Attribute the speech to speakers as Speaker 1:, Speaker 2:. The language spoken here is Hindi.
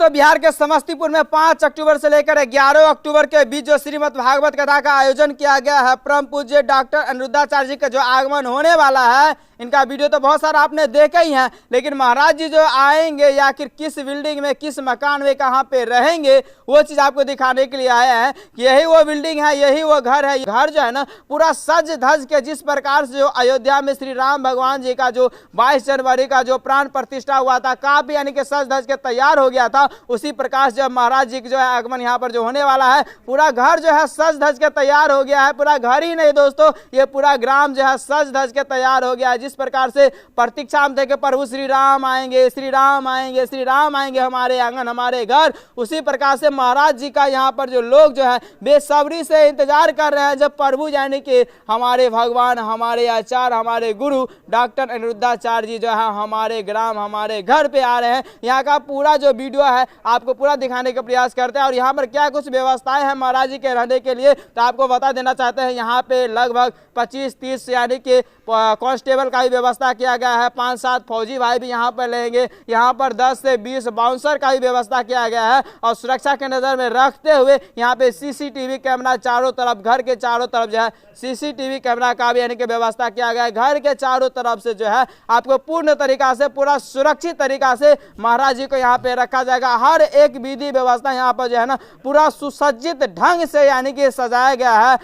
Speaker 1: दोस्तों, बिहार के समस्तीपुर में 5 अक्टूबर से लेकर 11 अक्टूबर के बीच जो श्रीमद् भागवत कथा का आयोजन किया गया है, परम पूज्य डॉक्टर अनिरुद्धाचार्य जी का जो आगमन होने वाला है, इनका वीडियो तो बहुत सारा आपने देखा ही है। लेकिन महाराज जी जो आएंगे या फिर किस बिल्डिंग में, किस मकान में, कहाँ पे रहेंगे, वो चीज आपको दिखाने के लिए आया है कि यही वो बिल्डिंग है, यही वो घर है। घर जो है ना पूरा सज धज के, जिस प्रकार से जो अयोध्या में श्री राम भगवान जी का जो 22 जनवरी का जो प्राण प्रतिष्ठा हुआ था, काफी यानी कि सज धज के तैयार हो गया था, उसी प्रकार से महाराज जी की जो है आगमन यहाँ पर जो होने वाला है, पूरा घर जो है सज धज के तैयार हो गया है। पूरा घर ही नहीं दोस्तों, ये पूरा ग्राम जो है सज धज के तैयार हो गया है। जिस प्रकार से प्रतीक्षा हम थे कि प्रभु श्री राम आएंगे, श्री राम आएंगे, श्री राम आएंगे हमारे आंगन, हमारे घर, उसी प्रकार से महाराज जी का यहाँ पर जो लोग जो है बेसब्री से इंतजार कर रहे हैं जब प्रभु यानी कि हमारे भगवान, हमारे आचार्य, हमारे गुरु डॉक्टर अनिरुद्धाचार्य जी जो है हमारे ग्राम, हमारे घर पे आ रहे हैं। यहाँ का पूरा जो वीडियो है आपको पूरा दिखाने का प्रयास करते हैं और यहाँ पर क्या कुछ व्यवस्थाएं हैं महाराज जी के रहने के लिए, तो आपको बता देना चाहते हैं। यहाँ पे लगभग 25-30 यानी कि कांस्टेबल का भी व्यवस्था किया गया है, 5-7 फौजी भाई भी यहाँ पर रहेंगे। यहाँ पर 10 से 20 बाउंसर का भी व्यवस्था किया गया है और सुरक्षा के नजर में रखते हुए यहाँ पे सीसीटीवी कैमरा चारों तरफ, घर के चारों तरफ जो है सीसीटीवी कैमरा का भी यानी कि व्यवस्था किया गया है। घर के चारों तरफ से जो है आपको पूर्ण तरीका से, पूरा सुरक्षित तरीका से महाराज जी को यहाँ पे रखा जाएगा। हर एक विधि व्यवस्था यहाँ पर जो है ना पूरा सुसज्जित ढंग से यानी कि सजाया गया है